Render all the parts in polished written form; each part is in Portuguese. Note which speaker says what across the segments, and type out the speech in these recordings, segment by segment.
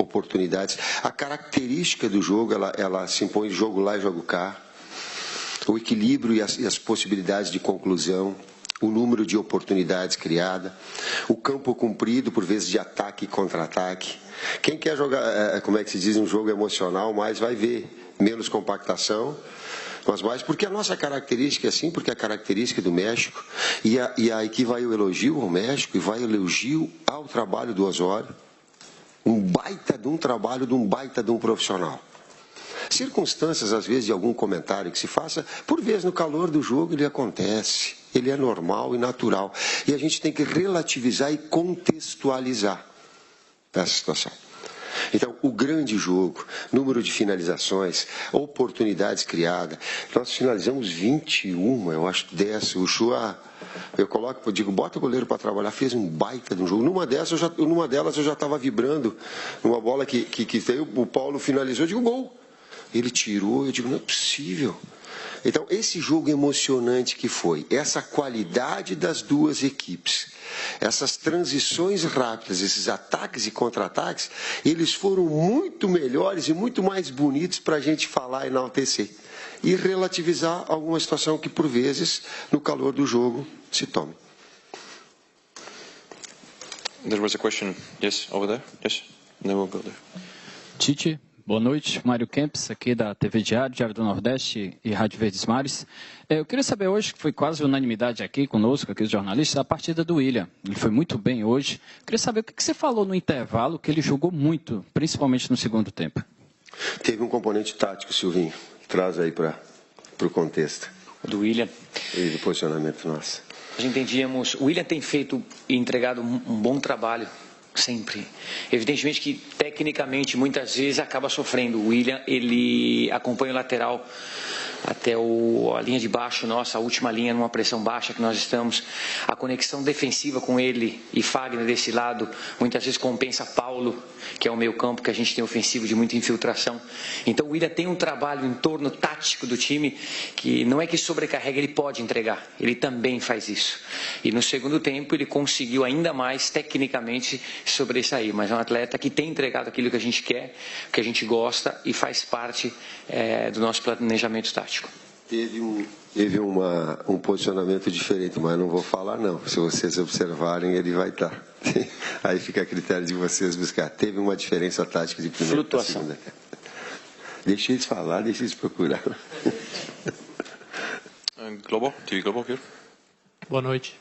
Speaker 1: oportunidades. A característica do jogo, ela se impõe jogo lá e jogo cá. O equilíbrio e as possibilidades de conclusão, o número de oportunidades criadas, o campo comprido, por vezes de ataque e contra-ataque. Quem quer jogar, como é que se diz, um jogo emocional, mais vai ver menos compactação, mas mais porque a nossa característica é assim, porque é a característica do México, e aqui vai o elogio ao México e vai o elogio ao trabalho do Osório, um baita de um trabalho de um baita de um profissional. Circunstâncias, às vezes, de algum comentário que se faça, por vezes no calor do jogo ele acontece, ele é normal e natural, e a gente tem que relativizar e contextualizar essa situação. Então, o grande jogo, número de finalizações, oportunidades criadas, nós finalizamos 21, eu acho, 10. O Chua, eu digo, bota o goleiro para trabalhar, fez um baita de um jogo. Numa delas eu já estava vibrando, numa bola que veio, o Paulo finalizou, eu digo, gol. Ele tirou, eu digo, não é possível. Então, esse jogo emocionante que foi, essa qualidade das duas equipes, essas transições rápidas, esses ataques e contra-ataques, eles foram muito melhores e muito mais bonitos para a gente falar e enaltecer. E relativizar alguma situação que, por vezes, no calor do jogo, se tome.
Speaker 2: There was a question, yes, over there, yes, and then we'll go there.
Speaker 3: Tite. Boa noite, Mário Kempis, aqui da TV Diário, Diário do Nordeste e Rádio Verdes Mares. Eu queria saber hoje, que foi quase unanimidade aqui conosco, aqui os jornalistas, a partida do William. Ele foi muito bem hoje. Eu queria saber o que você falou no intervalo, que ele jogou muito, principalmente no segundo tempo.
Speaker 1: Teve um componente tático, Silvinho. Traz aí para o contexto.
Speaker 4: Do William.
Speaker 1: E do posicionamento nosso.
Speaker 4: Nós entendíamos, o William tem feito e entregado um bom trabalho. Sempre. Evidentemente que, tecnicamente, muitas vezes acaba sofrendo. O William, ele acompanha o lateral até a linha de baixo nossa, a última linha numa pressão baixa que nós estamos. A conexão defensiva com ele e Fagner desse lado, muitas vezes compensa Paulo, que é o meio campo que a gente tem ofensivo de muita infiltração. Então o William tem um trabalho em torno tático do time que não é que sobrecarrega, ele pode entregar. Ele também faz isso. E no segundo tempo ele conseguiu ainda mais tecnicamente sobressair. Mas é um atleta que tem entregado aquilo que a gente quer, que a gente gosta e faz parte do nosso planejamento tático.
Speaker 1: Teve um posicionamento diferente, mas não vou falar não. Se vocês observarem, ele vai estar. Aí fica a critério de vocês buscar. Teve uma diferença tática de primeira para segunda. Deixa eles falar, deixa eles procurar.
Speaker 2: Globo, TV Globo, here.
Speaker 5: Boa noite.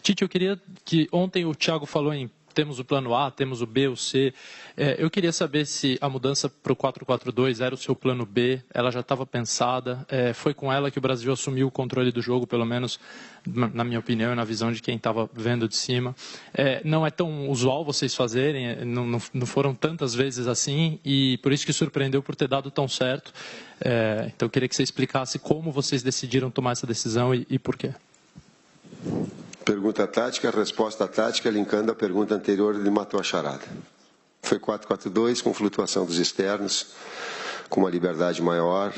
Speaker 5: Tite, eu queria que ontem o Thiago falou em temos o plano A, temos o B, o C. Eu queria saber se a mudança para o 4-4-2 era o seu plano B, ela já estava pensada, foi com ela que o Brasil assumiu o controle do jogo, pelo menos na minha opinião e na visão de quem estava vendo de cima. Não é tão usual vocês fazerem, não foram tantas vezes assim, e por isso que surpreendeu por ter dado tão certo. Então eu queria que você explicasse como vocês decidiram tomar essa decisão e por quê.
Speaker 1: Pergunta tática, resposta tática, linkando a pergunta anterior, ele matou a charada. Foi 4-4-2, com flutuação dos externos, com uma liberdade maior,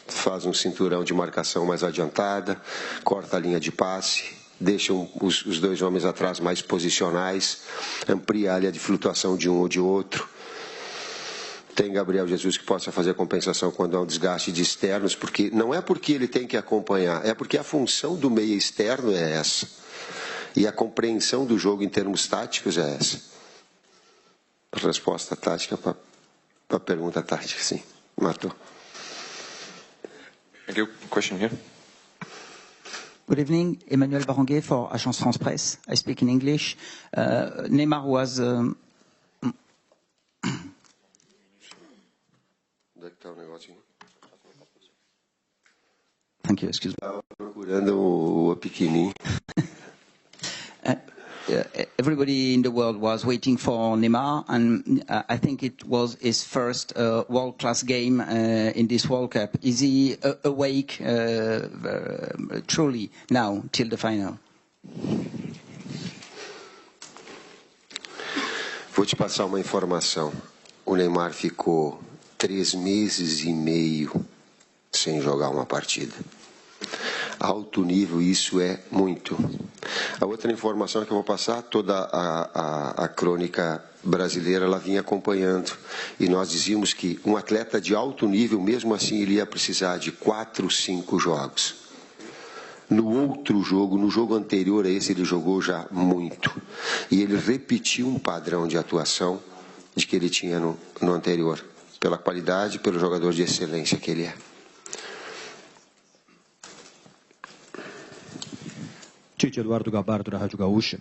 Speaker 1: faz um cinturão de marcação mais adiantada, corta a linha de passe, deixa os dois homens atrás mais posicionais, amplia a área de flutuação de um ou de outro. Tem Gabriel Jesus que possa fazer compensação quando há um desgaste de externos, porque não é porque ele tem que acompanhar, é porque a função do meio externo é essa. E a compreensão do jogo em termos táticos é essa. Resposta tática para a pergunta tática, sim. Matou.
Speaker 2: Thank you. Question here.
Speaker 6: Good evening, Emmanuel Baranguet for Agence France Presse. I speak in English. Neymar was... Thank you, excuse me.
Speaker 1: Estava procurando o pequenininho.
Speaker 6: Everybody in the world was waiting for Neymar, and I think it was his first world-class game in this World Cup. Is he awake truly now till the final?
Speaker 1: Vou te passar uma informação. O Neymar ficou 3 meses e meio sem jogar uma partida. alto nível, isso é muito. A outra informação que eu vou passar, toda a crônica brasileira, ela vinha acompanhando, e nós dizíamos que um atleta de alto nível, mesmo assim, ele ia precisar de 4, 5 jogos. No outro jogo, no jogo anterior a esse, ele jogou já muito. E ele repetiu um padrão de atuação de que ele tinha no anterior, pela qualidade, pelo jogador de excelência que ele é.
Speaker 7: Tite, Eduardo Gabardo, da Rádio Gaúcha.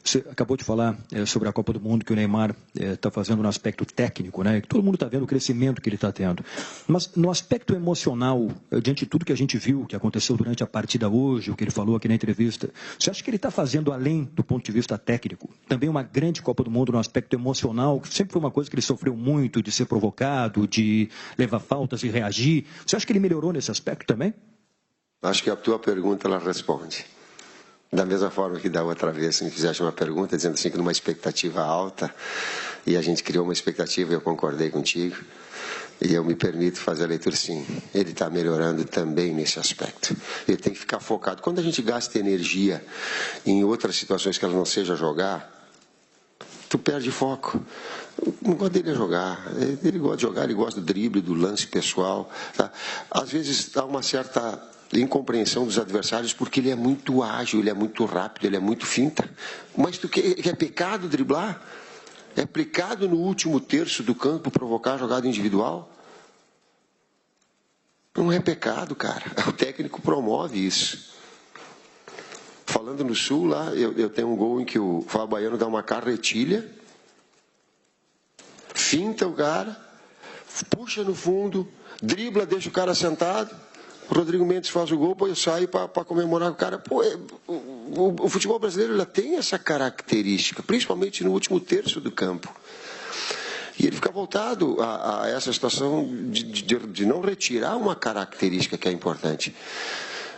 Speaker 7: Você acabou de falar sobre a Copa do Mundo que o Neymar está fazendo no aspecto técnico, né? Que todo mundo está vendo o crescimento que ele está tendo. Mas no aspecto emocional, diante de tudo que a gente viu, que aconteceu durante a partida hoje, o que ele falou aqui na entrevista, você acha que ele está fazendo, além do ponto de vista técnico, também uma grande Copa do Mundo no aspecto emocional, que sempre foi uma coisa que ele sofreu muito, de ser provocado, de levar faltas e reagir. Você acha que ele melhorou nesse aspecto também?
Speaker 1: Acho que a tua pergunta, ela responde. Da mesma forma que da outra vez, você me fizeste uma pergunta dizendo assim que numa expectativa alta, e a gente criou uma expectativa e eu concordei contigo, e eu me permito fazer a leitura, sim, ele está melhorando também nesse aspecto. Ele tem que ficar focado. Quando a gente gasta energia em outras situações que ela não seja jogar, tu perde foco. Não gosta dele jogar, ele gosta de jogar, ele gosta do drible, do lance pessoal. Tá? Às vezes dá uma certa incompreensão dos adversários, porque ele é muito ágil, ele é muito rápido, ele é muito finta. Mas tu que é pecado driblar? É pecado no último terço do campo provocar jogada individual? Não é pecado, cara. O técnico promove isso. Falando no Sul, lá, eu tenho um gol em que o Fábio Baiano dá uma carretilha, finta o cara, puxa no fundo, dribla, deixa o cara sentado. O Rodrigo Mendes faz o gol, pô, eu saio para comemorar com o cara. Pô, o futebol brasileiro ele tem essa característica, principalmente no último terço do campo. E ele fica voltado a essa situação de não retirar uma característica que é importante.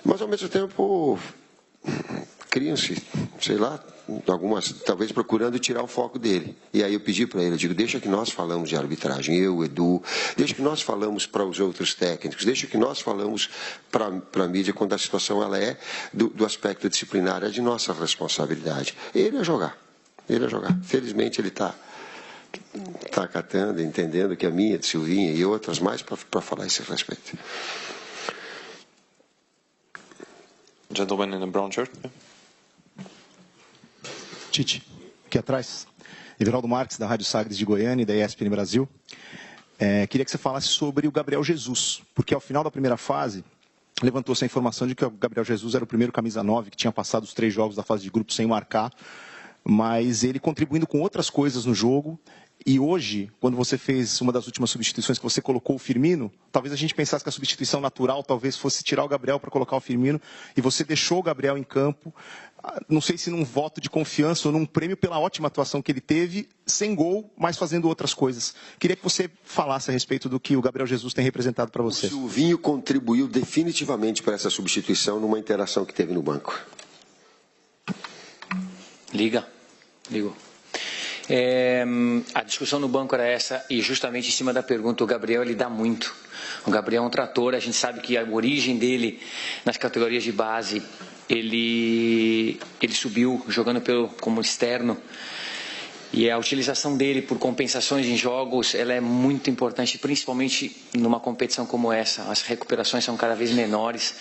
Speaker 1: Mas, ao mesmo tempo, criam-se, sei lá, algumas, talvez procurando tirar o foco dele. E aí eu pedi para ele, eu digo, deixa que nós falamos de arbitragem, eu, Edu, deixa que nós falamos para os outros técnicos, deixa que nós falamos para a mídia quando a situação ela é do aspecto disciplinar, é de nossa responsabilidade. Ele ia jogar, ele ia jogar. Felizmente ele está acatando, entendendo que a minha, de Silvinha e outras mais para falar a esse respeito.
Speaker 2: Gentleman in the brown shirt. Yeah.
Speaker 8: Tite, aqui atrás, Everaldo Marques, da Rádio Sagres de Goiânia e da ESPN Brasil. Queria que você falasse sobre o Gabriel Jesus, porque ao final da primeira fase, levantou-se a informação de que o Gabriel Jesus era o primeiro camisa 9 que tinha passado os 3 jogos da fase de grupo sem marcar, mas ele contribuindo com outras coisas no jogo. E hoje, quando você fez uma das últimas substituições, que você colocou o Firmino, talvez a gente pensasse que a substituição natural talvez fosse tirar o Gabriel para colocar o Firmino, e você deixou o Gabriel em campo, não sei se num voto de confiança ou num prêmio pela ótima atuação que ele teve, sem gol, mas fazendo outras coisas. Queria que você falasse a respeito do que o Gabriel Jesus tem representado para você.
Speaker 1: O Silvinho contribuiu definitivamente para essa substituição numa interação que teve no banco.
Speaker 4: Ligou. A discussão no banco era essa, e justamente em cima da pergunta, o Gabriel ele dá muito. O Gabriel é um trator, a gente sabe que a origem dele nas categorias de base, ele subiu jogando como externo, e a utilização dele por compensações em jogos, ela é muito importante, principalmente numa competição como essa. As recuperações são cada vez menores,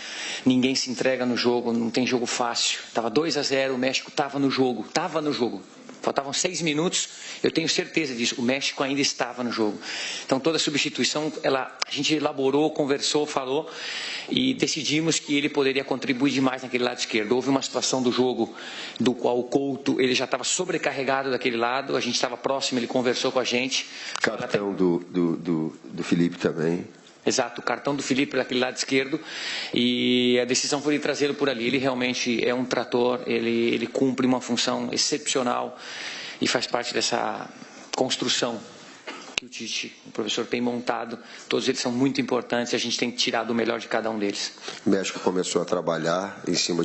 Speaker 4: ninguém se entrega no jogo, não tem jogo fácil. Estava 2-0, o México estava no jogo. Faltavam 6 minutos, eu tenho certeza disso, o México ainda estava no jogo. Então toda a substituição, a gente elaborou, conversou, falou e decidimos que ele poderia contribuir demais naquele lado esquerdo. Houve uma situação do jogo do qual o Couto, ele já estava sobrecarregado daquele lado, a gente estava próximo, ele conversou com a gente.
Speaker 1: Cartão do Felipe também.
Speaker 4: Exato, o cartão do Felipe daquele lado esquerdo, e a decisão foi de trazê-lo por ali. Ele realmente é um trator, ele cumpre uma função excepcional e faz parte dessa construção que o Tite, o professor, tem montado. Todos eles são muito importantes e a gente tem tirado o melhor de cada um deles.
Speaker 1: O México começou a trabalhar em cima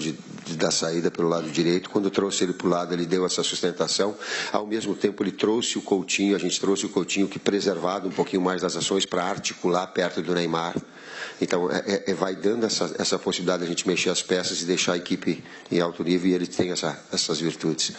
Speaker 1: da saída pelo lado direito. Quando trouxe ele para o lado, ele deu essa sustentação. Ao mesmo tempo, ele trouxe o Coutinho, a gente trouxe o Coutinho que preservado um pouquinho mais das ações para articular perto do Neymar. Então, vai dando essa possibilidade de a gente mexer as peças e deixar a equipe em alto nível, e ele tem essas virtudes.